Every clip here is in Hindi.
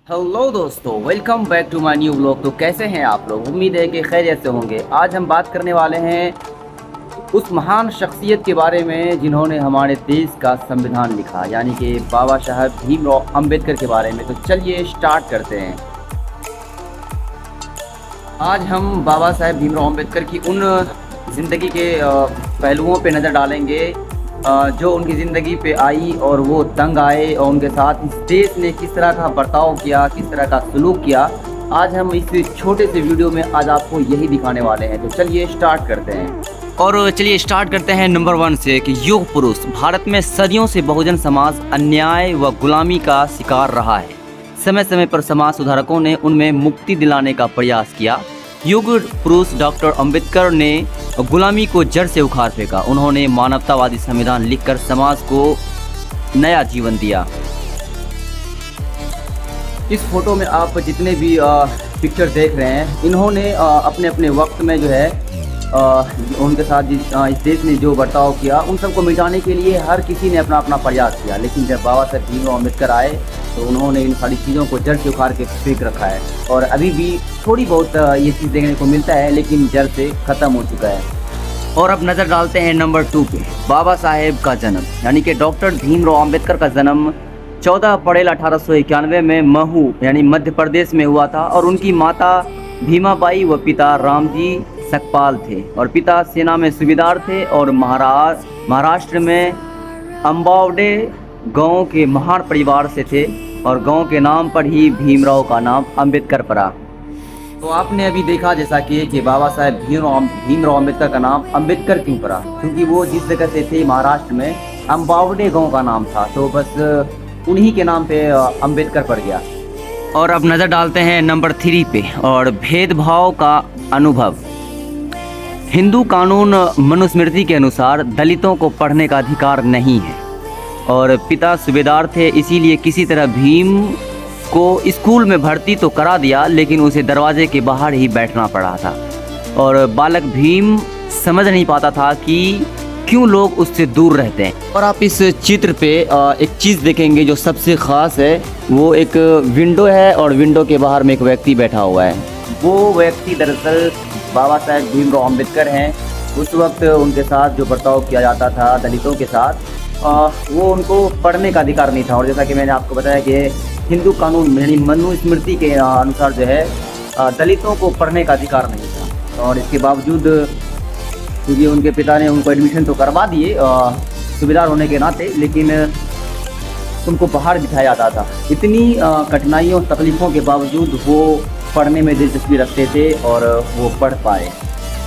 हेलो दोस्तों, welcome back to my new blog. तो कैसे हैं आप लोग? उम्मीद है कि खैरियत से होंगे। आज हम बात करने वाले हैं उस महान शख्सियत के बारे में जिन्होंने हमारे देश का संविधान लिखा, यानी कि बाबा साहब भीमराव अंबेडकर के बारे में। तो चलिए स्टार्ट करते हैं। आज हम बाबा साहब भीमराव अंबेडकर की उन ज़िंदगी के पहलुओं पे नज़र डालेंगे जो उनकी ज़िंदगी पे आई और वो तंग आए और उनके साथ इस देश ने किस तरह का बर्ताव किया, किस तरह का सलूक किया। आज हम इस छोटे से वीडियो में आज आपको यही दिखाने वाले हैं। तो चलिए स्टार्ट करते हैं। और चलिए स्टार्ट करते हैं नंबर 1 से कि युग पुरुष। भारत में सदियों से बहुजन समाज अन्याय व गुलामी का शिकार रहा है। समय समय पर समाज सुधारकों ने उनमें मुक्ति दिलाने का प्रयास किया। युग पुरुष डॉक्टर अंबेडकर ने गुलामी को जड़ से उखाड़ फेंका। उन्होंने मानवतावादी संविधान लिखकर समाज को नया जीवन दिया। इस फोटो में आप जितने भी पिक्चर देख रहे हैं, इन्होंने अपने अपने वक्त में जो है उनके साथ इस देश ने जो बर्ताव किया, उन सबको मिटाने के लिए हर किसी ने अपना अपना प्रयास किया। लेकिन जब बाबा साहब भीमराव अम्बेडकर आए तो उन्होंने इन सारी चीज़ों को जड़ से उखाड़ के फेंक रखा है। और अभी भी थोड़ी बहुत ये चीज़ देखने को मिलता है, लेकिन जड़ से ख़त्म हो चुका है। और अब नज़र डालते हैं नंबर 2 पे, बाबा साहेब का जन्म, यानी कि डॉक्टर भीमराव अम्बेडकर का जन्म 14 अप्रैल 1891 में महू यानी मध्य प्रदेश में हुआ था। और उनकी माता भीमाबाई व पिता रामजी सकपाल थे। और पिता सेना में सूबेदार थे और महाराष्ट्र में अम्बावडे गांव के महान परिवार से थे। और गांव के नाम पर ही भीमराव का नाम अंबेडकर पड़ा। तो आपने अभी देखा जैसा कि बाबा साहब भीमराव अम्बेडकर का नाम अंबेडकर क्यों पड़ा, क्योंकि वो जिस जगह से थे महाराष्ट्र में अम्बावडे गांव का नाम था, तो बस उन्हीं के नाम पे अंबेडकर पड़ गया। और अब नज़र डालते हैं नंबर 3 पे, और भेदभाव का अनुभव। हिंदू कानून मनुस्मृति के अनुसार दलितों को पढ़ने का अधिकार नहीं है। और पिता सूबेदार थे, इसीलिए किसी तरह भीम को स्कूल में भर्ती तो करा दिया, लेकिन उसे दरवाजे के बाहर ही बैठना पड़ा था। और बालक भीम समझ नहीं पाता था कि क्यों लोग उससे दूर रहते हैं। और आप इस चित्र पे एक चीज़ देखेंगे जो सबसे ख़ास है। वो एक विंडो है और विंडो के बाहर में एक व्यक्ति बैठा हुआ है। वो व्यक्ति दरअसल बाबा साहब भीमराव अम्बेडकर हैं। उस वक्त उनके साथ जो बर्ताव किया जाता था दलितों के साथ, वो उनको पढ़ने का अधिकार नहीं था। और जैसा कि मैंने आपको बताया कि हिंदू कानून यानी मनुस्मृति के अनुसार जो है दलितों को पढ़ने का अधिकार नहीं था। और इसके बावजूद क्योंकि उनके पिता ने उनको एडमिशन तो करवा दिए सूबेदार होने के नाते, लेकिन उनको बाहर बिठाया जाता था। इतनी कठिनाइयों तकलीफ़ों के बावजूद वो पढ़ने में दिलचस्पी रखते थे और वो पढ़ पाए।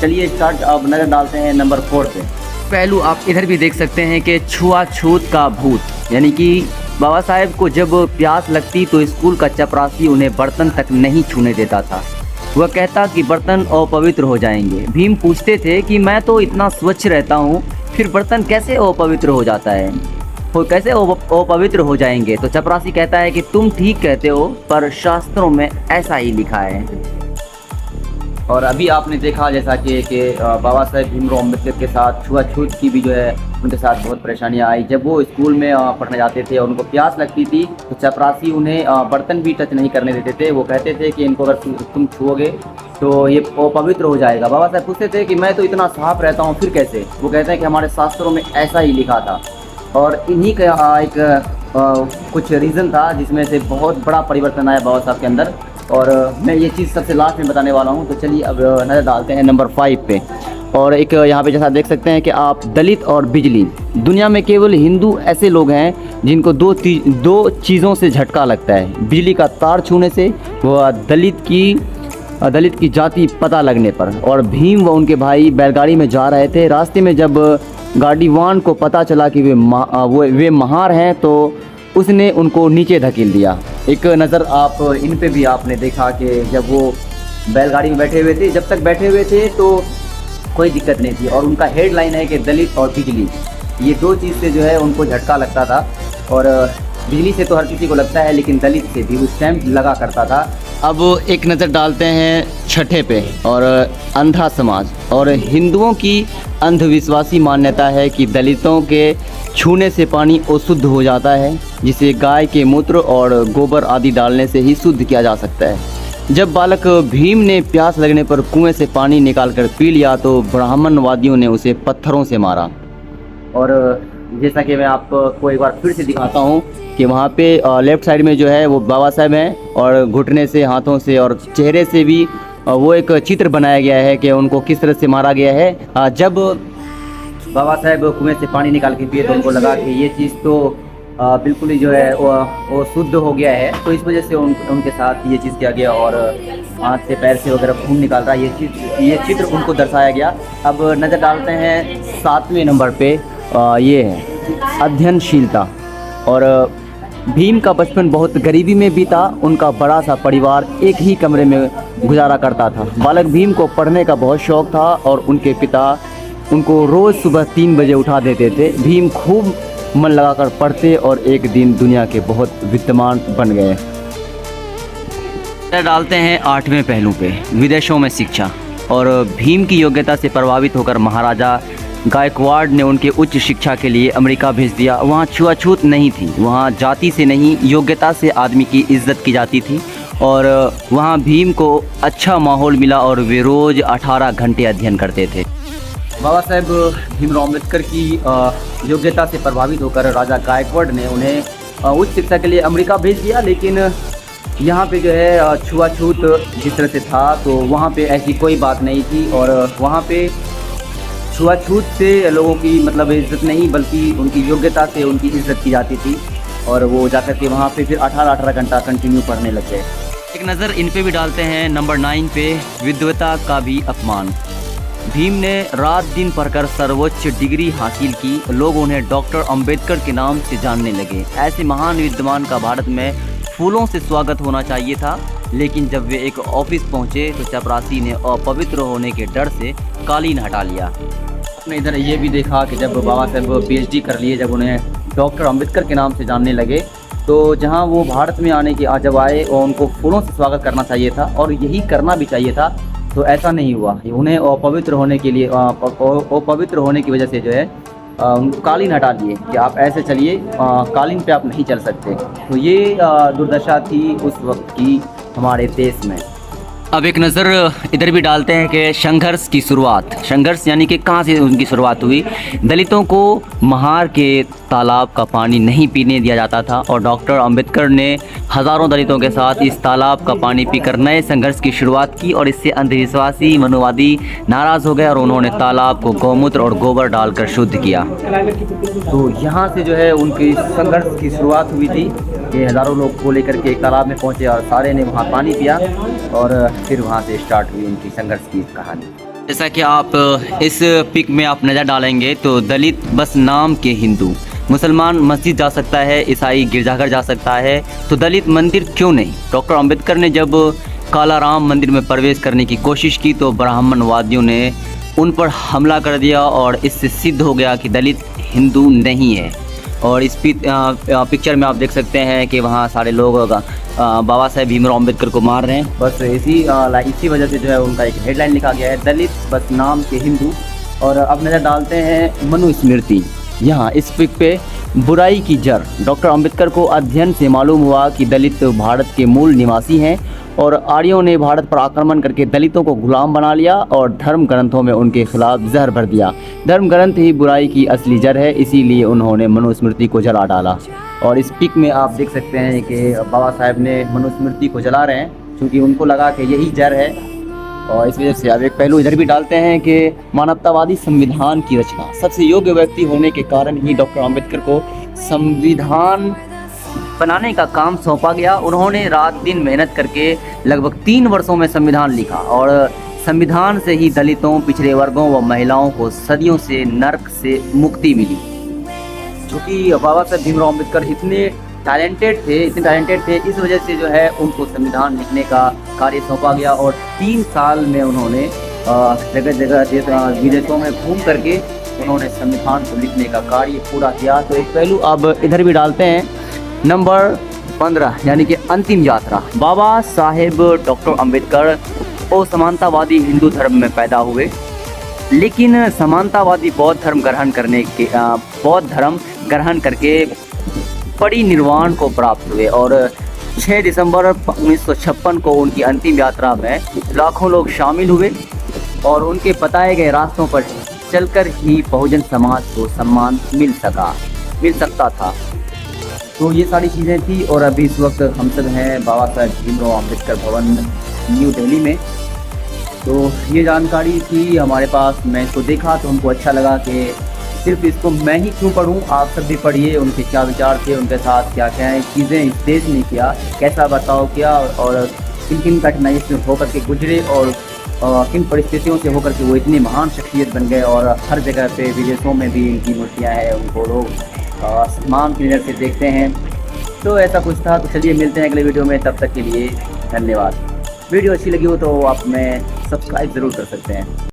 चलिए स्टार्ट अब नज़र डालते हैं नंबर 4 पे। पहलू आप इधर भी देख सकते हैं कि छुआछूत का भूत, यानी कि बाबा साहेब को जब प्यास लगती तो स्कूल का चपरासी उन्हें बर्तन तक नहीं छूने देता था। वह कहता कि बर्तन अपवित्र हो जाएंगे। भीम पूछते थे कि मैं तो इतना स्वच्छ रहता हूँ, फिर बर्तन कैसे अपवित्र हो जाता है, वो कैसे अपवित्र हो जाएंगे? तो चपरासी कहता है कि तुम ठीक कहते हो, पर शास्त्रों में ऐसा ही लिखा है। और अभी आपने देखा जैसा कि बाबा साहेब भीमराव अम्बेडकर के साथ छुआछूत की भी जो है उनके साथ बहुत परेशानियां आई। जब वो स्कूल में पढ़ने जाते थे और उनको प्यास लगती थी तो चपरासी उन्हें बर्तन भी टच नहीं करने देते थे। वो कहते थे कि इनको अगर तुम छुओगे तो ये अपवित्र हो जाएगा। बाबा साहेब पूछते थे कि मैं तो इतना साफ रहता हूँ, फिर कैसे? वो कहते हैं कि हमारे शास्त्रों में ऐसा ही लिखा था। और इन्हीं का एक कुछ रीज़न था जिसमें से बहुत बड़ा परिवर्तन आया बाबा साहब के अंदर। और मैं ये चीज़ सबसे लास्ट में बताने वाला हूँ। तो चलिए अब नज़र डालते हैं नंबर 5 पे। और एक यहाँ पे जैसा देख सकते हैं कि आप दलित और बिजली। दुनिया में केवल हिंदू ऐसे लोग हैं जिनको दो चीज़ों से झटका लगता है, बिजली का तार छूने से व दलित की जाति पता लगने पर। और भीम व उनके भाई बैलगाड़ी में जा रहे थे। रास्ते में जब गाड़ीवान को पता चला कि वे महार हैं तो उसने उनको नीचे धकेल दिया। एक नज़र आप इन पे भी आपने देखा कि जब वो बैलगाड़ी में बैठे हुए थे, जब तक बैठे हुए थे तो कोई दिक्कत नहीं थी। और उनका हेडलाइन है कि दलित और बिजली, ये दो चीज़ से जो है उनको झटका लगता था। और बिजली से तो हर किसी को लगता है, लेकिन दलित से भी वो स्टैम्प लगा करता था अब एक नज़र डालते हैं छठे पे, और अंधा समाज। और हिंदुओं की अंधविश्वासी मान्यता है कि दलितों के छूने से पानी अशुद्ध हो जाता है, जिसे गाय के मूत्र और गोबर आदि डालने से ही शुद्ध किया जा सकता है। जब बालक भीम ने प्यास लगने पर कुएं से पानी निकालकर पी लिया तो ब्राह्मणवादियों ने उसे पत्थरों से मारा। और जैसा कि मैं आपको एक बार फिर से दिखाता हूँ कि वहाँ पे लेफ़्ट साइड में जो है वो बाबा साहब हैं, और घुटने से, हाथों से और चेहरे से भी वो एक चित्र बनाया गया है कि उनको किस तरह से मारा गया है। जब बाबा साहब कुएं से पानी निकाल के पिए तो उनको लगा कि ये चीज़ तो बिल्कुल ही जो है वो शुद्ध हो गया है, तो इस वजह से उनके साथ ये चीज़ किया गया, और हाथ से पैर से वगैरह खून निकाल रहा है, ये चित्र उनको दर्शाया गया। अब नज़र डालते हैं 7वें नंबर पे, ये है अध्ययनशीलता। और भीम का बचपन बहुत गरीबी में बीता। उनका बड़ा सा परिवार एक ही कमरे में गुजारा करता था। बालक भीम को पढ़ने का बहुत शौक़ था और उनके पिता उनको रोज़ सुबह 3 बजे उठा देते थे। भीम खूब मन लगाकर पढ़ते और एक दिन दुनिया के बहुत विद्वान बन गए। डालते हैं 8वें पहलू पे, विदेशों में शिक्षा। और भीम की योग्यता से प्रभावित होकर महाराजा गायकवाड़ ने उनके उच्च शिक्षा के लिए अमेरिका भेज दिया। वहाँ छुआछूत नहीं थी, वहाँ जाति से नहीं योग्यता से आदमी की इज्जत की जाती थी। और वहाँ भीम को अच्छा माहौल मिला और वे रोज़ 18 घंटे अध्ययन करते थे। बाबा साहेब भीमराव अम्बेडकर की योग्यता से प्रभावित होकर राजा गायकवाड़ ने उन्हें उच्च शिक्षा के लिए अमेरिका भेज दिया, लेकिन यहाँ पे जो है छुआछूत जिस तरह से था तो वहाँ पे ऐसी कोई बात नहीं थी। और वहाँ पे छुआछूत से लोगों की मतलब इज़्ज़त नहीं, बल्कि उनकी योग्यता से उनकी इज़्ज़त की जाती थी। और वो जाकर के वहाँ पे फिर 18 घंटा कंटिन्यू पढ़ने लग गए। एक नज़र इन पे भी डालते हैं नंबर 9 पे, विद्वता का भी अपमान। भीम ने रात दिन पढ़कर सर्वोच्च डिग्री हासिल की। लोग उन्हें डॉक्टर अंबेडकर के नाम से जानने लगे। ऐसे महान विद्वान का भारत में फूलों से स्वागत होना चाहिए था, लेकिन जब वे एक ऑफिस पहुंचे तो चपरासी ने अपवित्र होने के डर से कालीन हटा लिया। आपने इधर ये भी देखा कि जब बाबा साहब PhD कर लिए, जब उन्हें डॉक्टर अंबेडकर के नाम से जानने लगे, तो जहां वो भारत में आने के जब आए और उनको फूलों से स्वागत करना चाहिए था और यही करना भी चाहिए था, तो ऐसा नहीं हुआ। उन्हें अपवित्र होने के लिए अपवित्र होने की वजह से जो है उनको कालीन हटा दिए कि आप ऐसे चलिए, कालीन पे आप नहीं चल सकते। तो ये दुर्दशा थी उस वक्त की हमारे देश में। अब एक नज़र इधर भी डालते हैं कि संघर्ष की शुरुआत। संघर्ष यानी कि कहाँ से उनकी शुरुआत हुई। दलितों को महार के तालाब का पानी नहीं पीने दिया जाता था और डॉक्टर अंबेडकर ने हज़ारों दलितों के साथ इस तालाब का पानी पीकर नए संघर्ष की शुरुआत की। और इससे अंधविश्वासी मनोवादी नाराज़ हो गए और उन्होंने तालाब को गौमूत्र और गोबर डालकर शुद्ध किया। तो यहाँ से जो है उनकी संघर्ष की शुरुआत हुई थी कि हज़ारों लोग को लेकर के एक तालाब में पहुँचे और सारे ने वहाँ पानी पिया, और फिर वहाँ से स्टार्ट हुई उनकी संघर्ष की कहानी। जैसा कि आप इस पिक में आप नज़र डालेंगे तो दलित बस नाम के हिंदू, मुसलमान मस्जिद जा सकता है, ईसाई गिरजाघर जा सकता है, तो दलित मंदिर क्यों नहीं। डॉक्टर अंबेडकर ने जब काला राम मंदिर में प्रवेश करने की कोशिश की तो ब्राह्मणवादियों ने उन पर हमला कर दिया और इससे सिद्ध हो गया कि दलित हिंदू नहीं है। और इस पिक्चर में आप देख सकते हैं कि वहाँ सारे लोग बाबा साहेब भीमराव अम्बेडकर को मार रहे हैं। बस इसी वजह से जो है उनका एक हेडलाइन लिखा गया है, दलित बस नाम के हिंदू। और अब नज़र डालते हैं मनुस्मृति। यहाँ इस पिक पे बुराई की जड़। डॉक्टर अंबेडकर को अध्ययन से मालूम हुआ कि दलित भारत के मूल निवासी हैं और आर्यों ने भारत पर आक्रमण करके दलितों को गुलाम बना लिया और धर्म ग्रंथों में उनके खिलाफ जहर भर दिया। धर्म ग्रंथ ही बुराई की असली जड़ है, इसीलिए उन्होंने मनुस्मृति को जला डाला। और इस पिक में आप देख सकते हैं कि बाबा साहेब ने मनुस्मृति को जला रहे हैं क्योंकि उनको लगा कि यही जड़ है। और इस वजह से अब एक पहलू इधर भी डालते हैं कि मानवतावादी संविधान की रचना। सबसे योग्य व्यक्ति होने के कारण ही डॉक्टर अंबेडकर को संविधान बनाने का काम सौंपा गया। उन्होंने रात दिन मेहनत करके लगभग 3 वर्षों में संविधान लिखा और संविधान से ही दलितों, पिछड़े वर्गों व महिलाओं को सदियों से नर्क से मुक्ति मिली। क्योंकि बाबा साहेब भीमराव अम्बेडकर इतने टैलेंटेड थे, इस वजह से जो है उनको संविधान लिखने का कार्य सौंपा गया। और 3 साल में उन्होंने जगह जगह विदेशों में घूम करके उन्होंने संविधान को लिखने का कार्य पूरा किया। तो एक पहलू अब इधर भी डालते हैं। नंबर 1915 यानी कि अंतिम यात्रा। बाबा साहेब डॉक्टर अंबेडकर असमानतावादी हिंदू धर्म में पैदा हुए, लेकिन समानतावादी बौद्ध धर्म ग्रहण करके परिनिर्वाण को प्राप्त हुए और 6 दिसंबर 1956 को उनकी अंतिम यात्रा में लाखों लोग शामिल हुए और उनके बताए गए रास्तों पर चलकर ही बहुजन समाज को सम्मान मिल सकता था। तो ये सारी चीज़ें थी और अभी इस वक्त हम सब हैं बाबा साहेब भीमराव अम्बेडकर भवन न्यू दिल्ली में। तो ये जानकारी थी हमारे पास, मैं इसको देखा तो हमको अच्छा लगा कि सिर्फ इसको मैं ही क्यों पढ़ूं, आप सब भी पढ़िए उनके क्या विचार थे, उनके साथ क्या क्या चीज़ें इस देश ने किया, कैसा बर्ताव किया और किन किन कठिनाइयों से होकर के गुजरे और किन परिस्थितियों से होकर के वो इतनी महान शख्सियत बन गए और हर जगह पे विदेशों में भी इनकी मूर्तियाँ हैं, उनको लोग सम्मान की नज़र से देखते हैं। तो ऐसा कुछ था। तो चलिए मिलते हैं अगले वीडियो में, तब तक के लिए धन्यवाद। वीडियो अच्छी लगी हो तो आप में सब्सक्राइब ज़रूर कर सकते हैं।